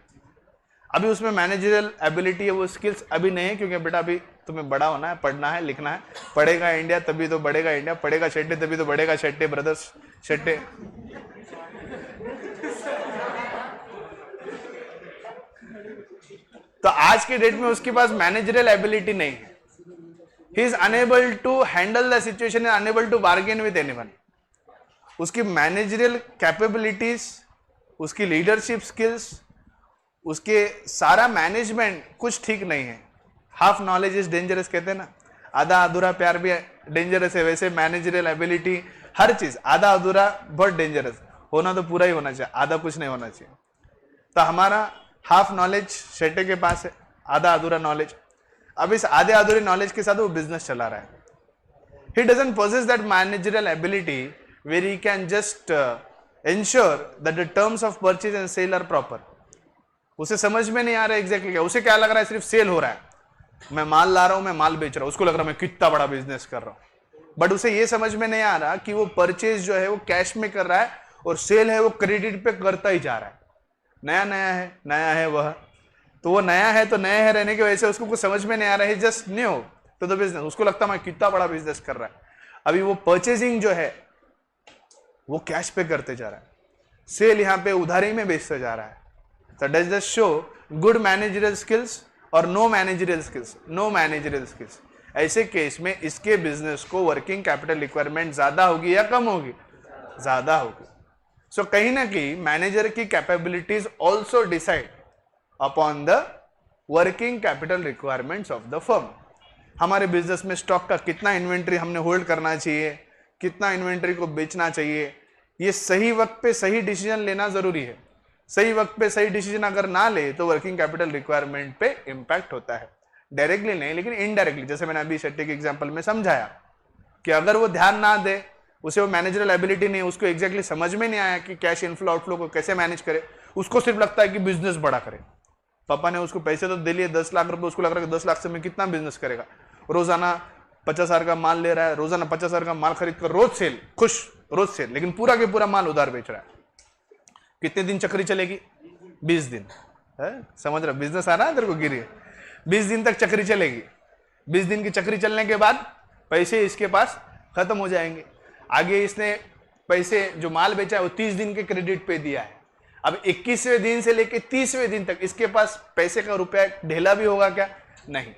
अभी उसमें मैनेजरियल एबिलिटी है, वो स्किल्स अभी नहीं है, क्योंकि बेटा अभी तुम्हें बड़ा होना है, पढ़ना है, लिखना है। पढ़ेगा इंडिया तभी तो बढ़ेगा इंडिया, पढ़ेगा शेट्टे तभी तो बढ़ेगा शेट्टे ब्रदर्स शेट्टे। तो आज के डेट में उसके पास मैनेजरियल एबिलिटी नहीं है। He is unable to handle the situation, unable to bargain with anyone. उसकी मैनेजरियल कैपेबिलिटीज, उसकी लीडरशिप स्किल्स, उसके सारा मैनेजमेंट कुछ ठीक नहीं है। हाफ नॉलेज इज डेंजरस कहते हैं ना, आधा अधूरा प्यार भी डेंजरस है, वैसे मैनेजरियल एबिलिटी हर चीज आधा अधूरा बहुत डेंजरस। होना तो पूरा ही होना चाहिए, आधा कुछ नहीं होना चाहिए। तो हमारा हाफ नॉलेज शेट्टे के पास है, आधा अधूरा नॉलेज। अब इस आधे अधूरे नॉलेज के साथ वो बिजनेस चला रहा है। He doesn't possess that managerial ability where he can just ensure that the terms of purchase and sale are proper. उसे समझ में नहीं आ रहा है एग्जैक्टली क्या, उसे क्या लग रहा है सिर्फ सेल हो रहा है, मैं माल ला रहा हूं, मैं माल बेच रहा हूं, उसको लग रहा है मैं कितना बड़ा बिजनेस कर रहा हूं। बट उसे ये समझ में नहीं आ रहा कि वो परचेज जो है वो कैश में कर रहा है और सेल है वो क्रेडिट पे करता ही जा रहा है। नया है वह, तो वो नया है तो नया है रहने की वजह से उसको कुछ समझ में नहीं आ रहा है, just new to the business. उसको लगता है मैं कितना बड़ा बिजनेस कर रहा है। अभी वो परचेजिंग जो है वो कैश पे करते जा रहा है, सेल यहाँ पे उधारी में बेचते जा रहा है। So does this show good managerial skills or no managerial skills? No managerial skills. ऐसे केस में इसके बिजनेस को वर्किंग कैपिटल रिक्वायरमेंट ज्यादा होगी या कम होगी? ज्यादा होगी। सो कहीं ना कहीं मैनेजर की capabilities also decide upon the working capital requirements of the firm. हमारे बिजनेस में स्टॉक का कितना इन्वेंट्री हमने होल्ड करना चाहिए, कितना इन्वेंट्री को बेचना चाहिए, ये सही वक्त पे सही डिसीजन लेना जरूरी है। सही वक्त पे सही डिसीजन अगर ना ले तो वर्किंग कैपिटल रिक्वायरमेंट पे इंपैक्ट होता है, डायरेक्टली नहीं लेकिन इनडायरेक्टली। जैसे मैंने अभी शेट्टी के एग्जांपल में समझाया कि अगर वो ध्यान ना दे, उसे वो मैनेजरल एबिलिटी नहीं, उसको एग्जैक्टली समझ में नहीं आया कि कैश इनफ्लो आउटफ्लो को कैसे मैनेज करे, उसको सिर्फ लगता है कि बिजनेस बड़ा करे। पापा ने उसको पैसे तो दे लिए 10 लाख रुपए, उसको लग रहा है कि 10 लाख से मैं कितना बिजनेस करेगा। रोजाना 50,000 का माल ले रहा है, रोजाना 50,000 का माल खरीद कर रोज सेल, खुश रोज सेल, लेकिन पूरा के पूरा माल उधार बेच रहा है। कितने दिन चक्री चलेगी? 20 दिन। समझ रहा, बिजनेस आ रहा है तेरे को, गिरी 20 दिन तक चक्री चलेगी। 20 दिन की चक्री चलने के बाद पैसे इसके पास खत्म हो जाएंगे। आगे इसने पैसे जो माल बेचा है वो 30 दिन के क्रेडिट पे दिया है। अब 21वें दिन से लेके 30वें दिन तक इसके पास पैसे का रुपया ढेला भी होगा क्या? नहीं।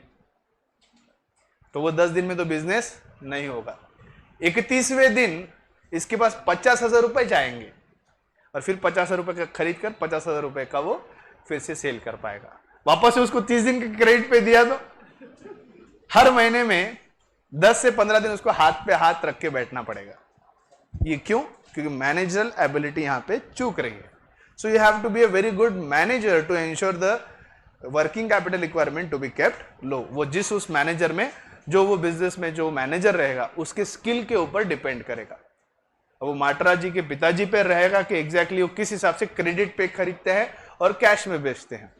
तो वो 10 दिन में तो बिजनेस नहीं होगा। 31वें दिन इसके पास 50,000 रुपए जाएंगे और फिर 50,000 रुपए का खरीद कर 50,000 रुपए का वो फिर से सेल कर पाएगा। वापस से उसको 30 दिन के क्रेडिट पे दिया तो हर महीने में 10 से 15 दिन उसको हाथ पे हाथ रख के बैठना पड़ेगा। ये क्यों? क्योंकि मैनेजरल एबिलिटी यहां पे चूक रही है। So you have to be a very good manager to ensure the working capital requirement to be kept low. वो जिस उस मैनेजर में, जो वो बिजनेस में जो मैनेजर रहेगा उसके स्किल के ऊपर डिपेंड करेगा। वो माटरा जी के पिताजी पे रहेगा कि एग्जैक्टली वो किस हिसाब से क्रेडिट पे खरीदते हैं और कैश में बेचते हैं।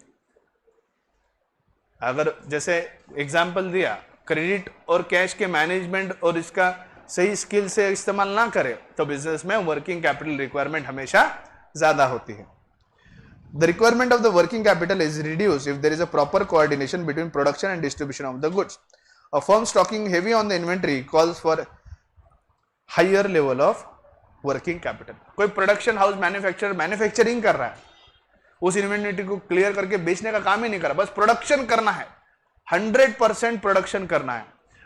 अगर जैसे एग्जाम्पल दिया, क्रेडिट और कैश के मैनेजमेंट और इसका सही स्किल से इस्तेमाल ना करे तो बिजनेस में वर्किंग कैपिटल रिक्वायरमेंट हमेशा ज्यादा होती है। The requirement of the working capital is reduce if there is a proper coordination between production and distribution of the goods. A firm stocking heavy on the inventory calls for higher level of working capital. कोई production house manufacturing कर रहा है, उस inventory को clear करके बेचने का काम ही नहीं कर रहा, बस प्रोडक्शन करना है, 100% प्रोडक्शन करना है।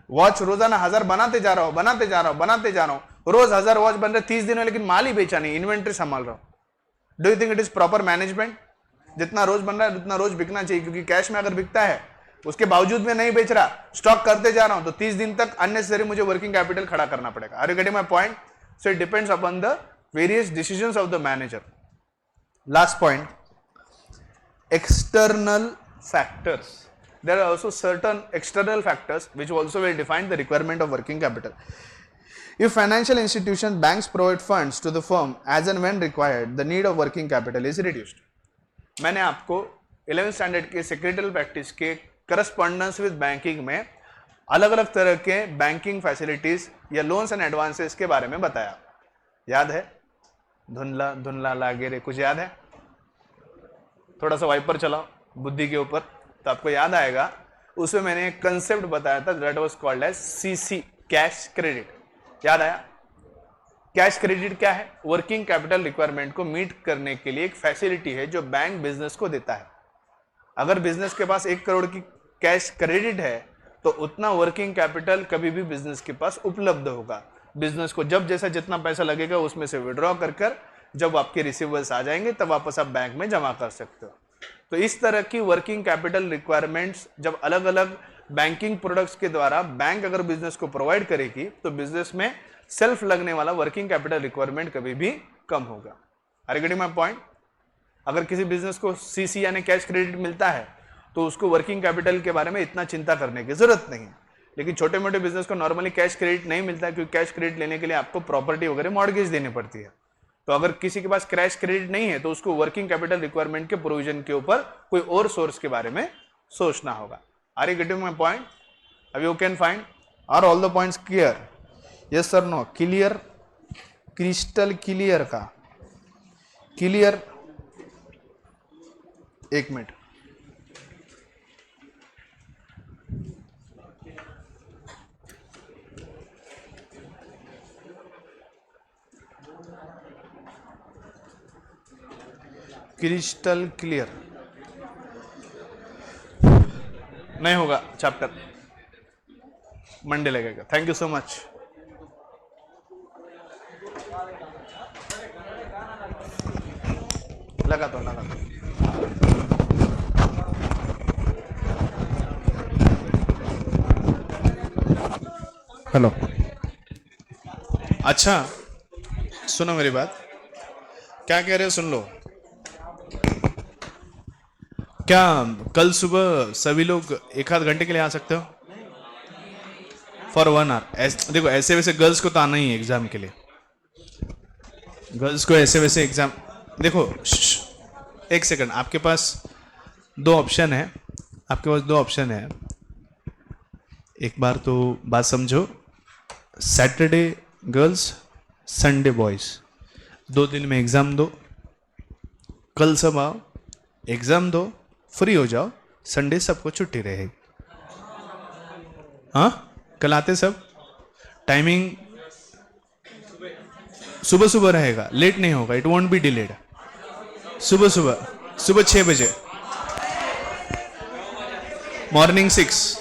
वॉच रोजाना 1000 बनाते जा रहा हूं, रोज 1000 वॉच बन रहे 30 दिन में, लेकिन माल ही बेचा नहीं, इन्वेंटरी संभाल रहा हूं। Do you think it is proper management? जितना रोज बन रहा है उतना रोज बिकना चाहिए, क्योंकि कैश में अगर बिकता है उसके बावजूद में नहीं बेच रहा, स्टॉक करते जा रहा हूं, तो 30 दिन तक अननेसेसरी मुझे वर्किंग कैपिटल खड़ा करना पड़ेगा। Are you getting my point? So it depends upon the various decisions of the manager. Last point, external factors. There are also certain external factors which also will define the requirement of working capital. If financial institutions, banks provide funds to the firm as and when required, the need of working capital is reduced. मैंने आपको 11th standard के secretarial practice के correspondence with banking में अलग अलग तरह के banking facilities या लोन्स एंड एडवांसेस के बारे में बताया। याद है? धुंधला धुंधला लागे रे, कुछ याद है? थोड़ा सा वाइपर चलाओ बुद्धि के ऊपर तो आपको याद आएगा। उसमें मैंने एक कंसेप्ट बताया था, that was called as CC, cash credit. याद आया? कैश क्रेडिट क्या है? वर्किंग कैपिटल रिक्वायरमेंट को मीट करने के लिए एक फैसिलिटी है जो बैंक बिजनेस को देता है। अगर बिजनेस के पास 1 करोड़ की कैश क्रेडिट है तो उतना वर्किंग कैपिटल कभी भी बिजनेस के पास उपलब्ध होगा। बिजनेस को जब जैसा जितना पैसा लगेगा उसमें से विड्रॉ कर जब आपके रिसीवेबल्स आ जाएंगे तब वापस आप बैंक में जमा कर सकते हो। तो इस तरह की वर्किंग कैपिटल रिक्वायरमेंट्स जब अलग अलग बैंकिंग प्रोडक्ट्स के द्वारा बैंक अगर बिजनेस को प्रोवाइड करेगी तो बिजनेस में सेल्फ लगने वाला वर्किंग कैपिटल रिक्वायरमेंट कभी भी कम होगा। Are you getting my point? अगर किसी बिजनेस को सीसी यानी कैश क्रेडिट मिलता है तो उसको वर्किंग कैपिटल के बारे में इतना चिंता करने की जरूरत नहीं है। लेकिन छोटे मोटे बिजनेस को नॉर्मली कैश क्रेडिट नहीं मिलता है, क्योंकि कैश क्रेडिट लेने के लिए आपको प्रॉपर्टी वगैरह मॉर्गेज देनी पड़ती है। तो अगर किसी के पास कैश क्रेडिट नहीं है तो उसको वर्किंग कैपिटल रिक्वायरमेंट के प्रोविजन के ऊपर कोई और सोर्स के बारे में सोचना होगा। Are you getting my point? अब you can find are all the points clear? Yes sir, no? Clear, crystal clear का क्लियर। एक मिनट, क्रिस्टल क्लियर नहीं होगा, चैप्टर मंडे लगेगा। Thank you so much. लगा दो। हेलो। अच्छा सुनो मेरी बात, क्या कह रहे हो सुन लो। क्या कल सुबह सभी लोग एक आध घंटे के लिए आ सकते हो? For 1 hour. देखो ऐसे वैसे गर्ल्स को तो आना ही है एग्जाम के लिए। गर्ल्स को ऐसे वैसे एग्जाम, देखो एक सेकंड, आपके पास दो ऑप्शन है, आपके पास दो ऑप्शन है। एक बार तो बात समझो, सैटरडे गर्ल्स, संडे बॉयज, 2 दिन में एग्जाम दो। कल सब आओ, एग्जाम दो, फ्री हो जाओ, संडे सबको छुट्टी रहेगी। हाँ कल आते सब। टाइमिंग सुबह सुबह रहेगा, लेट नहीं होगा, इट वॉन्ट बी डिलेड। सुबह सुबह, सुबह 6 बजे, मॉर्निंग 6।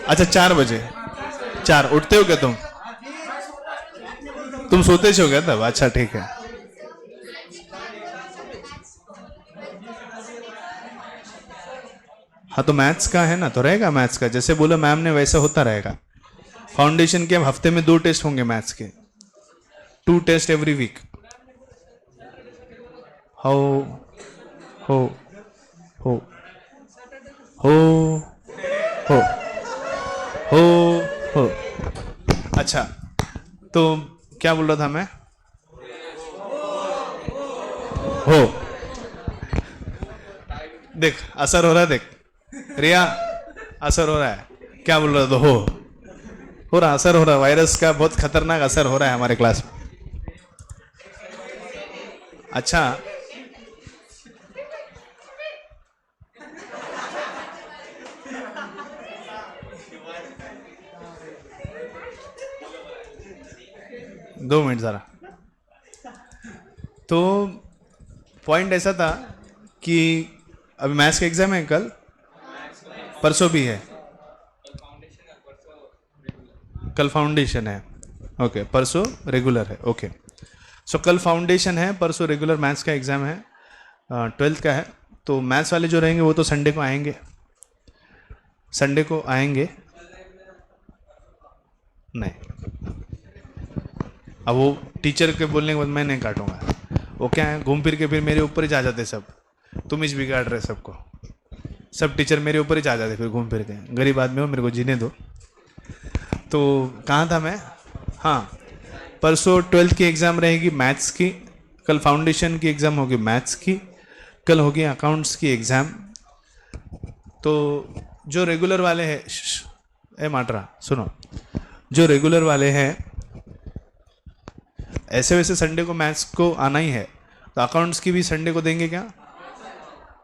अच्छा 4 बजे, 4 उठते हो क्या तुम? तुम सोते हो क्या तब? अच्छा ठीक है। हाँ तो मैथ्स का है ना, तो रहेगा मैथ्स का, जैसे बोलो मैम ने वैसा होता रहेगा। फाउंडेशन के हफ्ते में 2 टेस्ट होंगे मैथ्स के, 2 टेस्ट एवरी वीक। हो हो हो हो हो हो हो। अच्छा तो क्या बोल रहा था मैं? हो, देख असर हो रहा है, देख रिया असर हो रहा है। क्या बोल रहा था? हो रहा, असर हो रहा है, वायरस का बहुत खतरनाक असर हो रहा है हमारे क्लास में। अच्छा दो मिनट जरा। तो पॉइंट ऐसा था कि अभी मैथ्स का एग्जाम है कल, परसों भी है। कल फाउंडेशन है, ओके, परसों रेगुलर है, ओके। सो कल फाउंडेशन है, परसों रेगुलर मैथ्स का एग्जाम है, 12th का है। तो मैथ्स वाले जो रहेंगे वो तो संडे को आएंगे, संडे को आएंगे। नहीं, अब वो टीचर के बोलने के बाद मैं नहीं काटूंगा। वो क्या है, घूम फिर के फिर मेरे ऊपर ही जा जाते सब। तुम ही बिगाड़ रहे सबको, सब टीचर मेरे ऊपर ही जा जाते फिर घूम फिर के। गरीब आदमी हो, मेरे को जीने दो। तो कहाँ था मैं? हाँ, परसों 12th की एग्ज़ाम रहेगी मैथ्स की, कल फाउंडेशन की एग्ज़ाम होगी मैथ्स की, कल होगी अकाउंट्स की एग्ज़ाम। तो जो रेगुलर वाले हैं, ए माटरा सुनो, जो रेगुलर वाले हैं ऐसे वैसे संडे को मैथ्स को आना ही है, तो अकाउंट्स की भी संडे को देंगे क्या?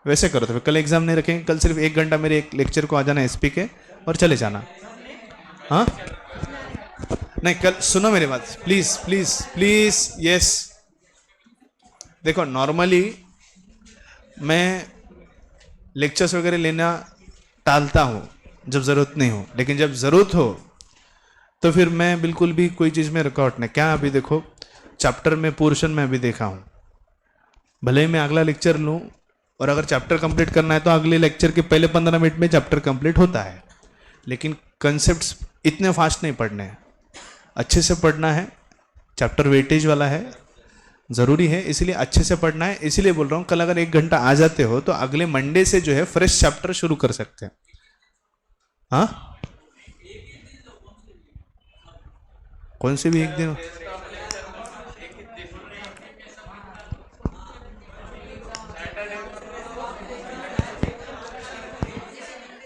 वैसे करो तो फिर कल एग्जाम नहीं रखेंगे, कल सिर्फ 1 घंटा मेरे एक लेक्चर को आ जाना एसपी के और चले जाना। हाँ नहीं, कल सुनो मेरी बात, प्लीज प्लीज प्लीज, यस। देखो नॉर्मली मैं लेक्चर्स वगैरह लेना टालता हूँ जब ज़रूरत नहीं हो, लेकिन जब ज़रूरत हो तो फिर मैं बिल्कुल भी कोई चीज़ में रुकावट नहीं। क्या अभी देखो चैप्टर में पोर्शन में अभी देखा हूँ, भले ही मैं अगला लेक्चर लूँ और अगर चैप्टर कंप्लीट करना है तो अगले लेक्चर के पहले 15 मिनट में चैप्टर कंप्लीट होता है, लेकिन कंसेप्ट्स इतने फास्ट नहीं पढ़ने हैं, अच्छे से पढ़ना है। चैप्टर वेटेज वाला है, ज़रूरी है, इसलिए अच्छे से पढ़ना है। इसलिए बोल रहा हूँ कल अगर 1 घंटा आ जाते हो तो अगले मंडे से जो है फ्रेश चैप्टर शुरू कर सकते हैं। हाँ कौन से भी एक दिन?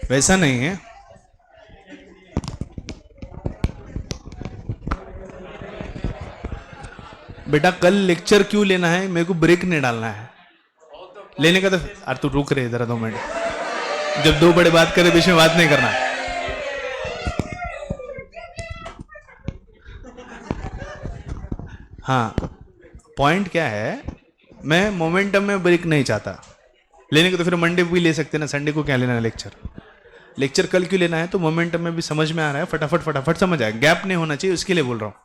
वैसा नहीं है बेटा, कल लेक्चर क्यों लेना है? मेरे को ब्रेक नहीं डालना है लेने का। तो अरे तू रुक रहे इधर 2 मिनट, जब 2 बड़े बात करे बीच में बात नहीं करना। हाँ पॉइंट क्या है, मैं मोमेंटम में ब्रेक नहीं चाहता लेने को, तो फिर मंडे भी ले सकते ना, संडे को क्या लेना है लेक्चर? लेक्चर कल क्यों लेना है? तो मोमेंटम में भी समझ में आ रहा है, फटाफट फटाफट समझ आए, गैप नहीं होना चाहिए, उसके लिए बोल रहा हूँ।